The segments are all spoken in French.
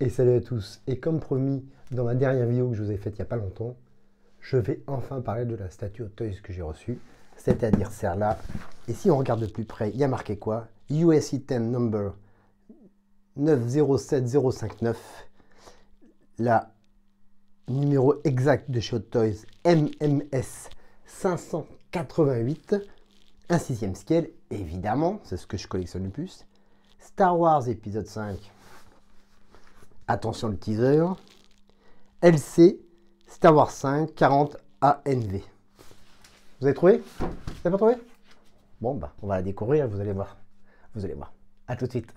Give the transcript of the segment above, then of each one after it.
Et salut à tous. Et comme promis dans ma dernière vidéo que je vous ai faite il n'y a pas longtemps, je vais enfin parler de la statue Hot Toys que j'ai reçue, c'est-à-dire celle-là. Et si on regarde de plus près, il y a marqué quoi? US Item Number 907059. La numéro exact de chez Hot Toys, MMS 588. Un 6e scale, évidemment, c'est ce que je collectionne le plus. Star Wars épisode 5. Attention le teaser. LC Star Wars 5 40 ANV. Vous avez trouvé? Vous n'avez pas trouvé? Bon, bah, on va la découvrir, vous allez voir. Vous allez voir. À tout de suite.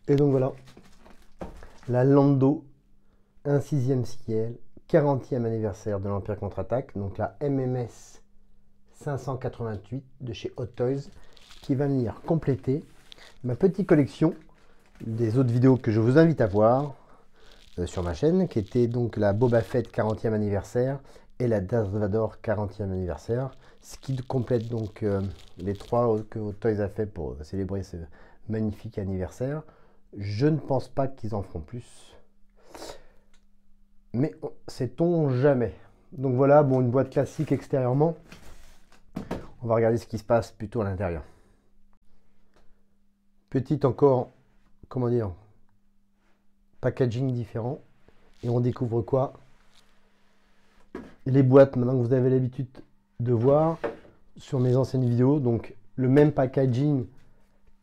Et donc voilà, la Lando, un 6e scale, 40e anniversaire de l'Empire contre-attaque, donc la MMS 588 de chez Hot Toys, qui va venir compléter ma petite collection des autres vidéos que je vous invite à voir sur ma chaîne, qui était donc la Boba Fett 40e anniversaire et la Darth Vader 40e anniversaire, ce qui complète donc les trois que Hot Toys a fait pour célébrer ce magnifique anniversaire. Je ne pense pas qu'ils en feront plus, mais sait-on jamais. Donc voilà, bon, une boîte classique extérieurement. On va regarder ce qui se passe plutôt à l'intérieur. Petite encore, comment dire, packaging différent. Et on découvre quoi? Les boîtes, maintenant que vous avez l'habitude de voir sur mes anciennes vidéos. Donc le même packaging,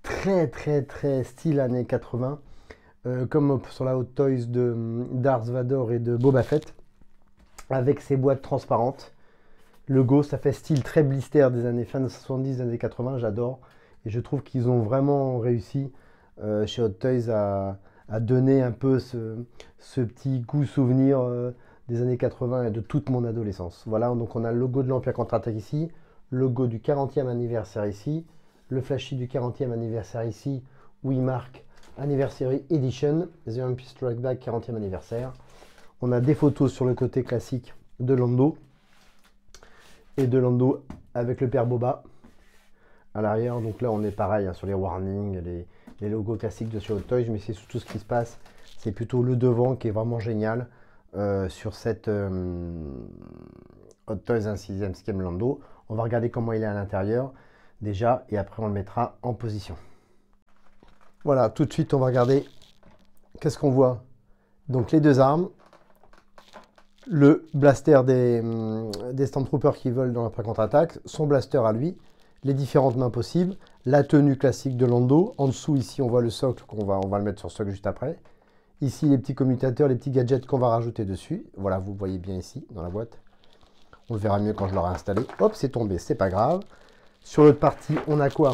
très style années 80, comme sur la Hot Toys de Darth Vader et de Boba Fett, avec ces boîtes transparentes. Le Go, ça fait style très blister des années fin de 70, années 80, j'adore. Et je trouve qu'ils ont vraiment réussi chez Hot Toys à donner un peu ce petit goût souvenir des années 80 et de toute mon adolescence. Voilà, donc on a le logo de l'Empire contre-attaque ici, le logo du 40e anniversaire ici, le flashy du 40e anniversaire ici, où il marque Anniversary Edition, The Empire Strikes Back 40e anniversaire. On a des photos sur le côté classique de Lando, et de Lando avec le père Boba à l'arrière. Donc là, on est pareil hein, sur les warnings, les logos classiques de chez Hot Toys, mais c'est surtout ce qui se passe. C'est plutôt le devant qui est vraiment génial sur cette Hot Toys 1 6e scale Lando. On va regarder comment il est à l'intérieur déjà, et après on le mettra en position. Voilà, tout de suite on va regarder qu'est-ce qu'on voit. Donc les deux armes, le blaster des Stormtroopers qui volent dans la contre-attaque, son blaster à lui, les différentes mains possibles, la tenue classique de Lando. En dessous ici on voit le socle, on va le mettre sur socle juste après. Ici les petits commutateurs, les petits gadgets qu'on va rajouter dessus. Voilà, vous voyez bien ici dans la boîte. On le verra mieux quand je l'aurai installé. Hop, c'est tombé, c'est pas grave. Sur l'autre partie, on a quoi?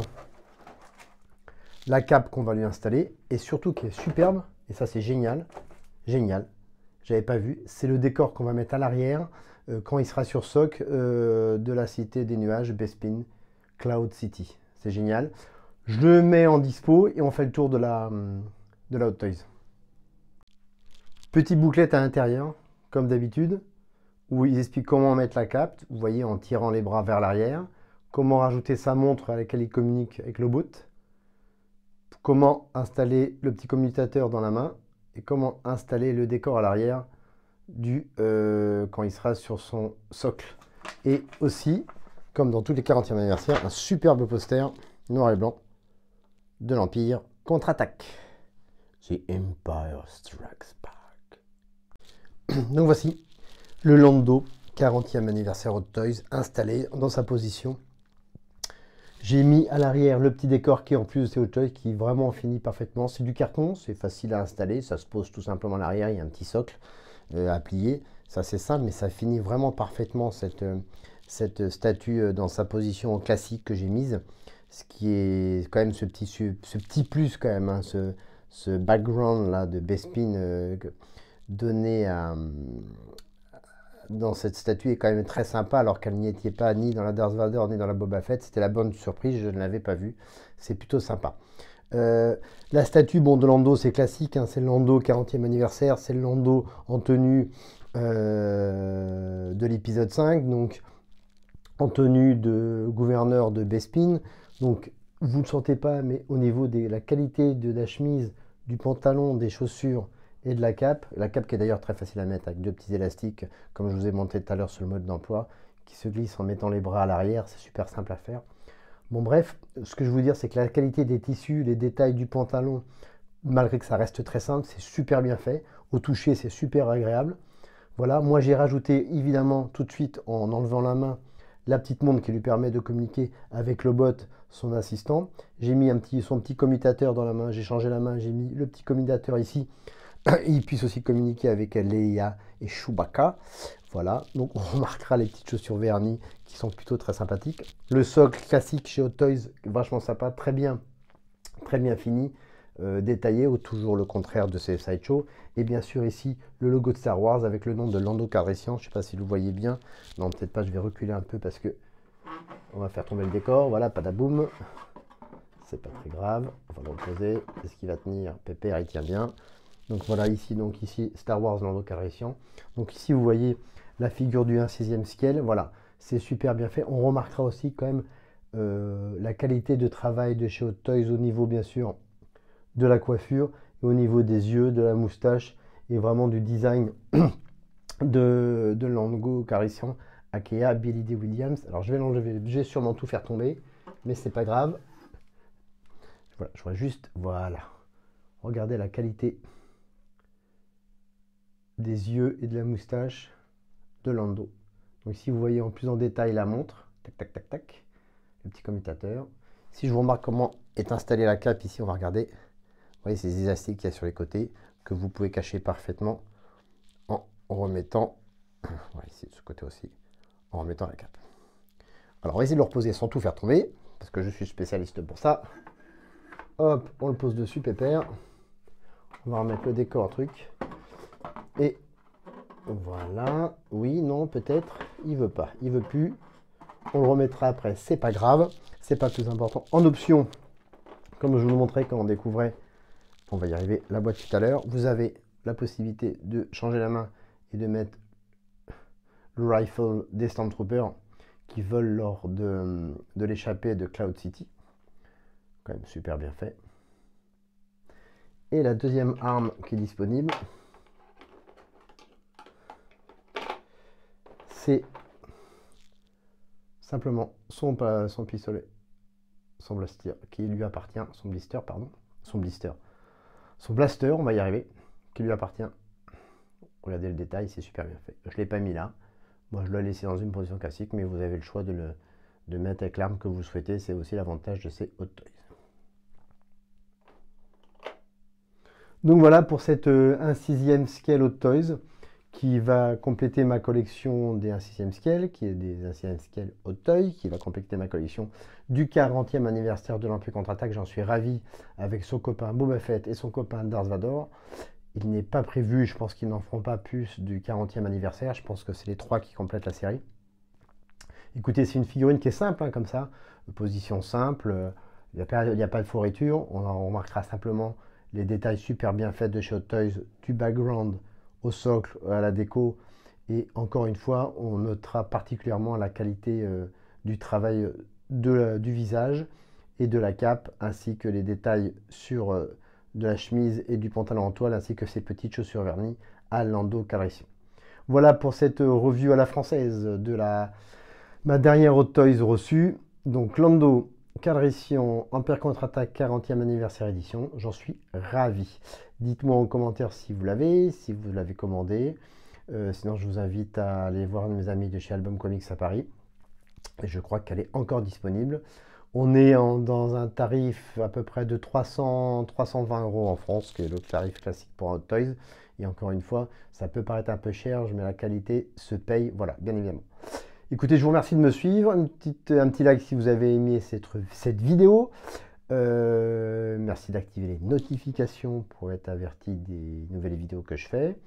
La cape qu'on va lui installer, et surtout qui est superbe, et ça c'est génial, j'avais pas vu, c'est le décor qu'on va mettre à l'arrière quand il sera sur socle de la cité des nuages, Bespin, Cloud City. C'est génial. Je le mets en dispo et on fait le tour de la Hot Toys. Petite bouclette à l'intérieur, comme d'habitude, où ils expliquent comment mettre la cape, vous voyez, en tirant les bras vers l'arrière, comment rajouter sa montre à laquelle il communique avec le boot, comment installer le petit commutateur dans la main, et comment installer le décor à l'arrière quand il sera sur son socle. Et aussi, comme dans tous les 40e anniversaires, un superbe poster noir et blanc de l'Empire contre-attaque. The Empire Strikes Back. Donc voici le Lando 40e anniversaire Hot Toys installé dans sa position. J'ai mis à l'arrière le petit décor qui est en plus de Hot Toys qui vraiment finit parfaitement. C'est du carton, c'est facile à installer, ça se pose tout simplement à l'arrière, il y a un petit socle à plier. Ça c'est simple, mais ça finit vraiment parfaitement cette statue dans sa position classique que j'ai mise. Ce qui est quand même ce petit plus quand même, hein, ce background là de Bespin donné dans cette statue est quand même très sympa, alors qu'elle n'y était pas ni dans la Darth Vader ni dans la Boba Fett. C'était la bonne surprise, je ne l'avais pas vue. C'est plutôt sympa. La statue bon, de Lando, c'est classique, hein, c'est le Lando 40e anniversaire, c'est le Lando en tenue de l'épisode 5, donc en tenue de gouverneur de Bespin. Donc vous ne le sentez pas, mais au niveau de la qualité de la chemise, du pantalon, des chaussures et de la cape qui est d'ailleurs très facile à mettre avec deux petits élastiques, comme je vous ai montré tout à l'heure sur le mode d'emploi, qui se glisse en mettant les bras à l'arrière, c'est super simple à faire. Bon bref, ce que je veux vous dire, c'est que la qualité des tissus, les détails du pantalon, malgré que ça reste très simple, c'est super bien fait. Au toucher, c'est super agréable. Voilà, moi j'ai rajouté évidemment tout de suite en enlevant la main la petite montre qui lui permet de communiquer avec le bot, son assistant. J'ai mis son petit commutateur dans la main, j'ai changé la main, j'ai mis le petit commutateur ici. Il puisse aussi communiquer avec Leia et Chewbacca. Voilà, donc on remarquera les petites chaussures vernies qui sont plutôt très sympathiques. Le socle classique chez Hot Toys, vachement sympa, très bien fini. Détaillé, ou toujours le contraire de ces sideshows. Et bien sûr ici le logo de Star Wars avec le nom de Lando Calrissian. Je ne sais pas si vous voyez bien. Non, peut-être pas, je vais reculer un peu parce que on va faire tomber le décor. Voilà, padaboum. C'est pas très grave. On va le reposer. Est-ce qu'il va tenir? Pépère, il tient bien. Donc voilà, ici Star Wars Lando Calrissian. Donc ici vous voyez la figure du 1/6e scale. Voilà, c'est super bien fait. On remarquera aussi quand même la qualité de travail de chez Hot Toys au niveau bien sûr de la coiffure et au niveau des yeux, de la moustache et vraiment du design de Lando Calrissian, aka Billy Dee Williams. Alors je vais l'enlever, je vais sûrement tout faire tomber, mais c'est pas grave. Voilà, je vois juste, voilà. Regardez la qualité des yeux et de la moustache de Lando. Donc ici vous voyez en plus en détail la montre, tac tac tac tac, le petit commutateur. Si je vous remarque comment est installée la cape ici, on va regarder. Vous voyez ces élastiques qu'il y a sur les côtés que vous pouvez cacher parfaitement en remettant, voilà, ici de ce côté aussi, en remettant la cape. Alors on va essayer de le reposer sans tout faire tomber, parce que je suis spécialiste pour ça. Hop, on le pose dessus, pépère. On va remettre le décor truc. Et voilà. Oui, non, peut-être. Il veut pas. Il veut plus. On le remettra après. C'est pas grave. C'est pas plus important. En option, comme je vous le montrais quand on découvrait, on va y arriver, la boîte tout à l'heure, vous avez la possibilité de changer la main et de mettre le rifle des Stormtroopers qui volent lors de l'échappée de Cloud City. Quand même super bien fait. Et la deuxième arme qui est disponible, c'est simplement son pistolet, son blaster, qui lui appartient, son blaster, on va y arriver, qui lui appartient. Regardez le détail, c'est super bien fait. Je ne l'ai pas mis là. Moi, je l'ai laissé dans une position classique, mais vous avez le choix de mettre avec l'arme que vous souhaitez. C'est aussi l'avantage de ces Hot Toys. Donc voilà pour cette 1/6e scale Hot Toys qui va compléter ma collection des 1/6e scale, qui est des 1/6e scale Hot Toys, qui va compléter ma collection du 40e anniversaire de l'Empire Contre-Attaque. J'en suis ravi avec son copain Boba Fett et son copain Darth Vader. Il n'est pas prévu, je pense qu'ils n'en feront pas plus du 40e anniversaire. Je pense que c'est les 3 qui complètent la série. Écoutez, c'est une figurine qui est simple, hein, comme ça, position simple, il n'y a pas de fourriture. On remarquera simplement les détails super bien faits de chez Hot Toys, du background au socle, à la déco. Et encore une fois, on notera particulièrement la qualité du travail du visage et de la cape, ainsi que les détails sur de la chemise et du pantalon en toile, ainsi que ces petites chaussures vernies à Lando Calrissian. Voilà pour cette review à la française de ma dernière Hot Toys reçue. Donc Lando Calrissian Empire Contre-Attaque 40e anniversaire édition. J'en suis ravi. Dites-moi en commentaire si vous l'avez commandé. Sinon, je vous invite à aller voir mes amis de chez Album Comics à Paris. Et je crois qu'elle est encore disponible. On est dans un tarif à peu près de 320 € en France, qui est le tarif classique pour Hot Toys. Et encore une fois, ça peut paraître un peu cher, mais la qualité se paye, voilà, bien évidemment. Écoutez, je vous remercie de me suivre. Un petit like si vous avez aimé cette vidéo. Merci d'activer les notifications pour être averti des nouvelles vidéos que je fais.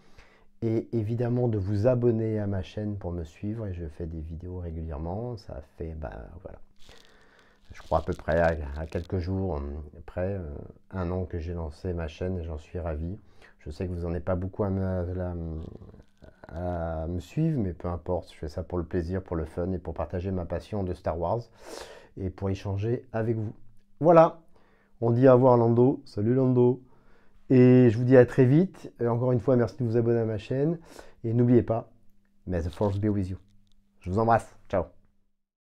Et évidemment de vous abonner à ma chaîne pour me suivre. Et je fais des vidéos régulièrement. Ça fait, voilà, je crois à peu près à quelques jours, après 1 an que j'ai lancé ma chaîne et j'en suis ravi. Je sais que vous n'en avez pas beaucoup à à me suivre, mais peu importe, je fais ça pour le plaisir, pour le fun et pour partager ma passion de Star Wars et pour échanger avec vous. Voilà, on dit au revoir Lando, salut Lando, et je vous dis à très vite. Et encore une fois, merci de vous abonner à ma chaine et n'oubliez pas, may the force be with you. Je vous embrasse, ciao.